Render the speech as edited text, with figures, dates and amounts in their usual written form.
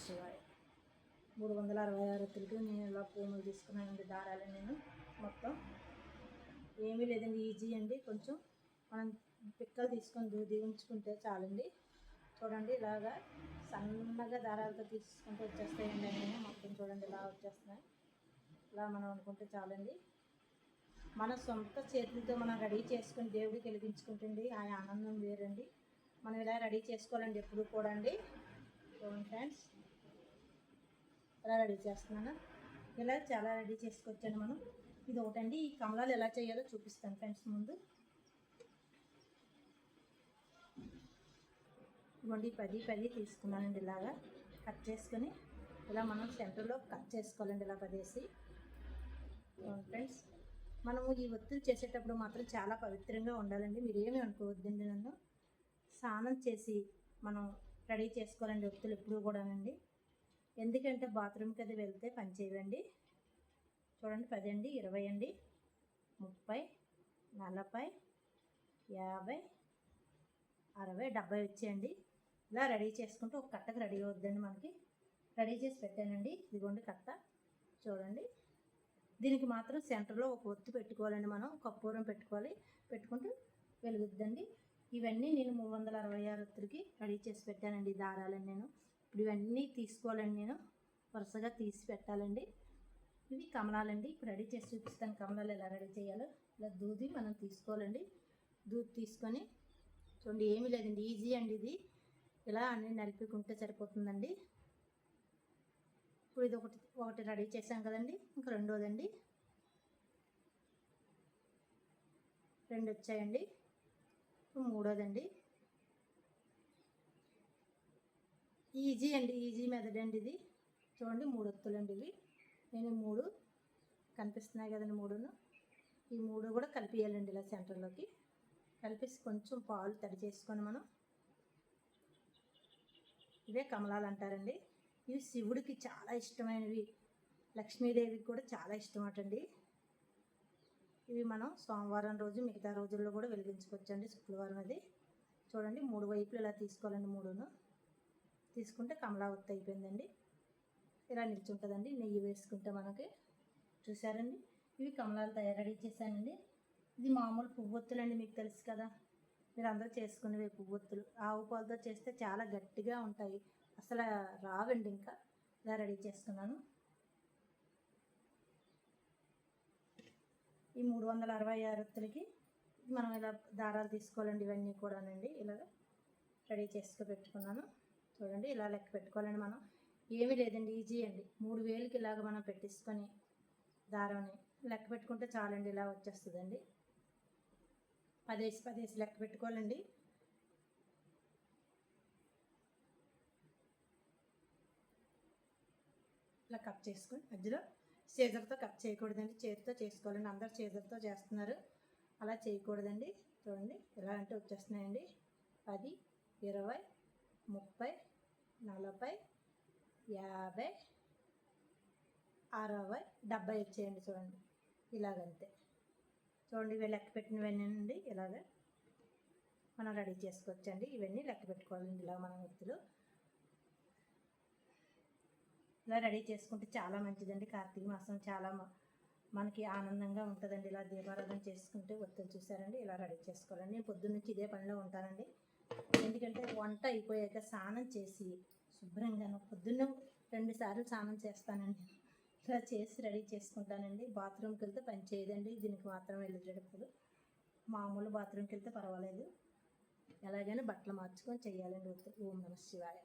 శివాయ. 366 ఒత్తులకి నేను ఇలా పూములు తీసుకున్నానండి. దారాలు నేను మొత్తం ఏమీ లేదండి, ఈజీ అండి. కొంచెం మనం పిక్కలు తీసుకొని దూది ఉంచుకుంటే చాలండి. చూడండి ఇలాగా సన్నగా దారాలతో తీసుకుంటూ వచ్చేస్తాయండి. నేను మొత్తం చూడండి ఇలా వచ్చేస్తున్నాయి. ఇలా మనం అనుకుంటే చాలండి. మన సొంత చేతులతో మనం రెడీ చేసుకుని దేవుడికి వెలిగించుకుంటుంది ఆ ఆనందం వేరండి. మనం ఇలా రెడీ చేసుకోవాలండి ఎప్పుడు కూడా అండి. చూడండి ఫ్రెండ్స్, ఇలా రెడీ చేస్తున్నాను. ఇలా చాలా రెడీ చేసుకోవచ్చండి మనం. ఇది ఒకటండి. ఈ కమలాలు ఎలా చేయాలో చూపిస్తాను ఫ్రెండ్స్. ముందు ఇవ్వండి 10 తీసుకున్నానండి. ఇలాగా కట్ చేసుకొని ఇలా మనం సెంటర్లో కట్ చేసుకోవాలండి. ఇలా 10 వేసి. ఫ్రెండ్స్, మనము ఈ ఒత్తులు చేసేటప్పుడు మాత్రం చాలా పవిత్రంగా ఉండాలండి. మీరేమీ అనుకోవద్దండి. నన్ను స్నానం చేసి మనం రెడీ చేసుకోవాలండి ఒత్తులు ఎప్పుడు కూడానండి. ఎందుకంటే బాత్రూమ్కి అది వెళ్తే పని చేయవండి. చూడండి 10 అండి, 20 అండి, 30, 40, 50, 60, 70 వచ్చేయండి. ఇలా రెడీ చేసుకుంటే ఒక కట్టకు రెడీ అవుద్దండి. మనకి రెడీ చేసి పెట్టానండి. ఇదిగోండి కట్ట. చూడండి, దీనికి మాత్రం సెంటర్లో ఒక ఒత్తు పెట్టుకోవాలండి. మనం కర్పూరం పెట్టుకోవాలి. పెట్టుకుంటూ వెలుగుద్దండి. ఇవన్నీ నేను 366 ఒత్తులకి రెడీ చేసి పెట్టానండి. దారాలని నేను ఇప్పుడు ఇవన్నీ తీసుకోవాలండి. నేను వరుసగా తీసి పెట్టాలండి. ఇవి కమలాలండి. ఇప్పుడు రెడీ చేసి చూపిస్తాను కమలాలు ఎలా రెడీ చేయాలో. ఇలా దూది మనం తీసుకోవాలండి. దూది తీసుకొని చూడండి, ఏమీ లేదండి, ఈజీ అండి. ఇది ఇలా అన్నీ నలిపికుంటే సరిపోతుందండి. ఇప్పుడు ఇది ఒకటి రెడీ చేసాం కదండి. ఇంకా రెండోదండి, 2 వచ్చాయండి. మూడోదండి. ఈజీ అండి, ఈజీ మెథడ్ అండి ఇది. చూడండి 3 ఒత్తులండి ఇవి. నేను 3 కనిపిస్తున్నాయి కదండి. 3ను ఈ 3 కూడా కలిపియాలండి. ఇలా సెంటర్లోకి కలిపేసి కొంచెం పాలు తడి చేసుకొని మనం ఇవే కమలాలు అంటారండి. ఇవి శివుడికి చాలా ఇష్టమైనవి. లక్ష్మీదేవికి కూడా చాలా ఇష్టం అటండి. ఇవి మనం సోమవారం రోజు మిగతా రోజుల్లో కూడా వెలిగించుకోవచ్చండి. శుక్రవారం అది. చూడండి 3 వైపులు ఇలా తీసుకోవాలండి. 3ను తీసుకుంటే కమలా ఒత్తి అయిపోయిందండి. ఇలా నిల్చుంటుందండి. నెయ్యి వేసుకుంటే మనకి. చూసారండి, ఇవి కమలాలు రెడీ చేశానండి. ఇది మామూలు పువ్వొత్తులండి, మీకు తెలుసు కదా. మీరు అందరూ చేసుకునేవి పువ్వొత్తులు. ఆవు పాలతో చేస్తే చాలా గట్టిగా ఉంటాయి, అసలు రావండి. ఇంకా ఇలా రెడీ చేసుకున్నాను. ఈ 366 ఒత్తులకి మనం ఇలా దారాలు తీసుకోవాలండి. ఇవన్నీ కూడానండి ఇలా రెడీ చేసుకు పెట్టుకున్నాను. చూడండి ఇలా లెక్క పెట్టుకోవాలండి. మనం ఏమీ లేదండి, ఈజీ అండి. 3 వేలకి ఇలాగ మనం పెట్టేసుకొని దారాన్ని లెక్క పెట్టుకుంటే చాలండి. ఇలా వచ్చేస్తుందండి. 10 వేసి లెక్క పెట్టుకోవాలండి. ఇలా కట్ చేసుకొని మధ్యలో సీజర్తో కట్ చేయకూడదండి, చేతితో చేసుకోవాలండి. అందరు సీజర్తో చేస్తున్నారు, అలా చేయకూడదండి. చూడండి ఇలా అంటే వచ్చేస్తున్నాయండి. 10, 20, 30, 40, 50, 60, 70 వచ్చేయండి. చూడండి ఇలాగంతే. చూడండి ఇవి లెక్క పెట్టినవన్నీ ఇలాగ మనం రెడీ చేసుకోవచ్చండి. ఇవన్నీ లెక్క పెట్టుకోవాలండి. ఇలా మనం ఒత్తులు ఇలా రెడీ చేసుకుంటే చాలా మంచిదండి. కార్తీక మాసం చాలా మనకి ఆనందంగా ఉంటుందండి. ఇలా దీపారాధన చేసుకుంటే ఒత్తులు. చూసారండి ఇలా రెడీ చేసుకోవాలండి. నేను పొద్దున్నుంచి ఇదే పనిలో ఉంటానండి. ఎందుకంటే వంట అయిపోయాక స్నానం చేసి శుభ్రంగా పొద్దున్న 2 సార్లు స్నానం చేస్తానండి. ఇలా చేసి రెడీ చేసుకుంటానండి. బాత్రూమ్కి వెళ్తే పని చేయదండి. దీనికి మాత్రం వెళ్ళేటప్పుడు మామూలు బాత్రూమ్కి వెళ్తే పర్వాలేదు. ఎలాగైనా బట్టలు మార్చుకొని చేయాలండి. ఓం నమః శివాయ.